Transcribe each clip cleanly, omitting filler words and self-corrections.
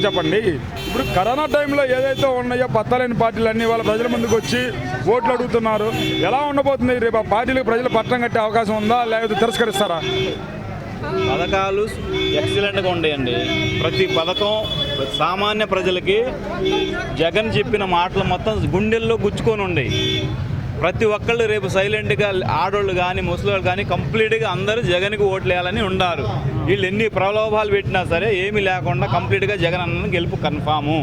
చెప్పండి. ఇప్పుడు కరోనా టైంలో ఏదైతే ఉన్నాయో పత్తలేని పార్టీలన్నీ వాళ్ళ ప్రజల ముందుకు వచ్చి ఓట్లు అడుగుతున్నారు. ఎలా ఉండబోతుంది రేపు ఆ పార్టీలకు ప్రజలు పట్టం కట్టే అవకాశం ఉందా, లేకపోతే తిరస్కరిస్తారా? పథకాలు ఎక్సలెంట్గా ఉండేయండి. ప్రతి పథకం సామాన్య ప్రజలకి జగన్ చెప్పిన మాటలు మొత్తం గుండెల్లో గుచ్చుకొని ఉండేవి. ప్రతి ఒక్కళ్ళు రేపు సైలెంట్గా ఆడోళ్ళు కానీ ముసలోళ్ళు కానీ కంప్లీట్గా అందరూ జగన్కి ఓట్లు వేయాలని ఉన్నారు. వీళ్ళు ఎన్ని ప్రలోభాలు పెట్టినా సరే ఏమీ లేకుండా కంప్లీట్గా జగన్ అన్న గెలుపు కన్ఫాము.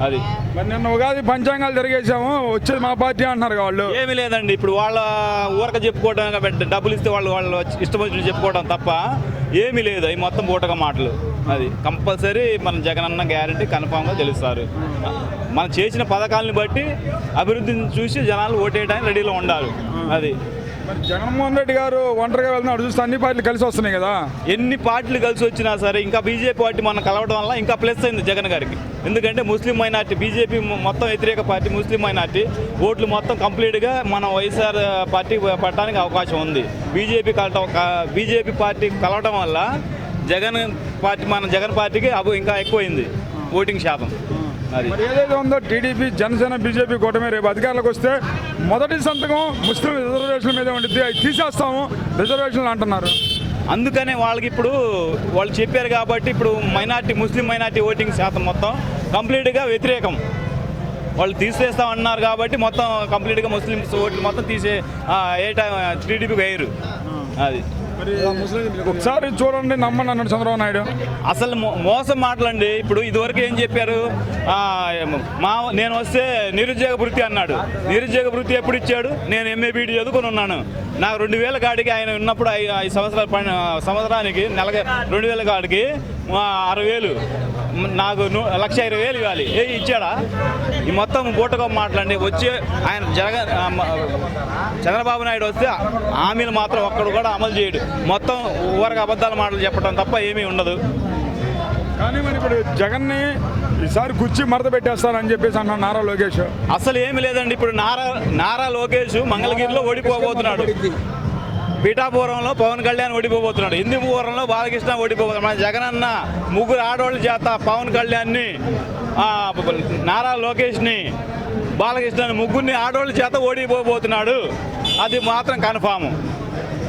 అది మరి నిన్న ఉగాది పంచాంగాలు తిరిగేసాము, వచ్చేది మా పార్టీ అంటున్నారు వాళ్ళు. ఏమీ లేదండి. ఇప్పుడు వాళ్ళ ఊరక చెప్పుకోవడం, డబ్బులు ఇస్తే వాళ్ళు ఇష్టం వచ్చినట్టు చెప్పుకోవడం తప్ప ఏమీ లేదు. అవి మొత్తం బూటక మాటలు. అది కంపల్సరీ మన జగన్ అన్న గ్యారంటీ కన్ఫామ్గా తెలుస్తారు. మనం చేసిన పథకాలను బట్టి అభివృద్ధిని చూసి జనాలు ఓటేయడానికి రెడీలో ఉండాలి. అది మరి జగన్మోహన్ రెడ్డి గారు ఒంటరిగా వెళ్తున్నాడు చూస్తే అన్ని పార్టీలు కలిసి వస్తున్నాయి కదా. ఎన్ని పార్టీలు కలిసి వచ్చినా సరే ఇంకా బీజేపీ పార్టీ మనం కలవడం వల్ల ఇంకా ప్లస్ అయింది జగన్ గారికి. ఎందుకంటే ముస్లిం మైనార్టీ, బీజేపీ మొత్తం వ్యతిరేక పార్టీ ముస్లిం మైనార్టీ ఓట్లు మొత్తం కంప్లీట్గా మన వైఎస్ఆర్ పార్టీ పట్టడానికి అవకాశం ఉంది. బీజేపీ పార్టీ కలవడం వల్ల మన జగన్ పార్టీకి ఇంకా ఎక్కువైంది ఓటింగ్ శాతం. అది ఏదైతే ఉందో టీడీపీ, జనసేన, బీజేపీ కూటమి రేపు అధికారులకు వస్తే మొదటి సంతకం ముస్లిం రిజర్వేషన్ల మీద ఉండిద్ది, అవి తీసేస్తాము రిజర్వేషన్లు అంటున్నారు. అందుకనే వాళ్ళకి ఇప్పుడు వాళ్ళు చెప్పారు కాబట్టి ఇప్పుడు ముస్లిం మైనార్టీ ఓటింగ్ శాతం మొత్తం కంప్లీట్గా వ్యతిరేకం. వాళ్ళు తీసేస్తామన్నారు కాబట్టి మొత్తం కంప్లీట్గా ముస్లిమ్స్ ఓట్లు మొత్తం టీడీపీకి వేయరు. అది ఒకసారి చూడండి, నమ్మని అన్నాడు చంద్రబాబు నాయుడు. అసలు మోసం మాటలండి. ఇప్పుడు ఇదివరకు ఏం చెప్పారు, నేను వస్తే నిరుద్యోగ వృత్తి అన్నాడు. నిరుద్యోగ వృత్తి ఎప్పుడు ఇచ్చాడు? నేను ఎంఏ బీడీ చదువుకొని ఉన్నాను. నాకు 2000 కాడికి ఆయన ఉన్నప్పుడు 5 సంవత్సరానికి నెలకి 2000 కాడికి 60,000, నాకు 1,20,000 ఇవ్వాలి. ఇచ్చాడా? ఈ మొత్తం బూటకం మాటలండి. వచ్చి ఆయన చంద్రబాబు నాయుడు వస్తే హామీలు మాత్రం ఒక్కడు కూడా అమలు చేయడు. మొత్తం ఊరగా అబద్ధాల మాటలు చెప్పడం తప్ప ఏమీ ఉండదు. కానీ మరి ఇప్పుడు జగన్ని ఈసారి కుర్చీ మడత పెట్టేస్తారని చెప్పేసి అన్నాడు నారా లోకేష్. అసలు ఏమి లేదండి. ఇప్పుడు నారా లోకేష్ మంగళగిరిలో ఓడిపోబోతున్నాడు. పీఠాపురంలో పవన్ కళ్యాణ్ ఓడిపోబోతున్నాడు. హిందూపురంలో బాలకృష్ణ ఓడిపోబోతున్నాడు. మన జగన్ అన్న 3 ఆడవాళ్ళ చేత పవన్ కళ్యాణ్ని, నారా లోకేష్ని, బాలకృష్ణని 3 ఆడవాళ్ళ చేత ఓడిపోబోతున్నాడు. అది మాత్రం కన్ఫాము.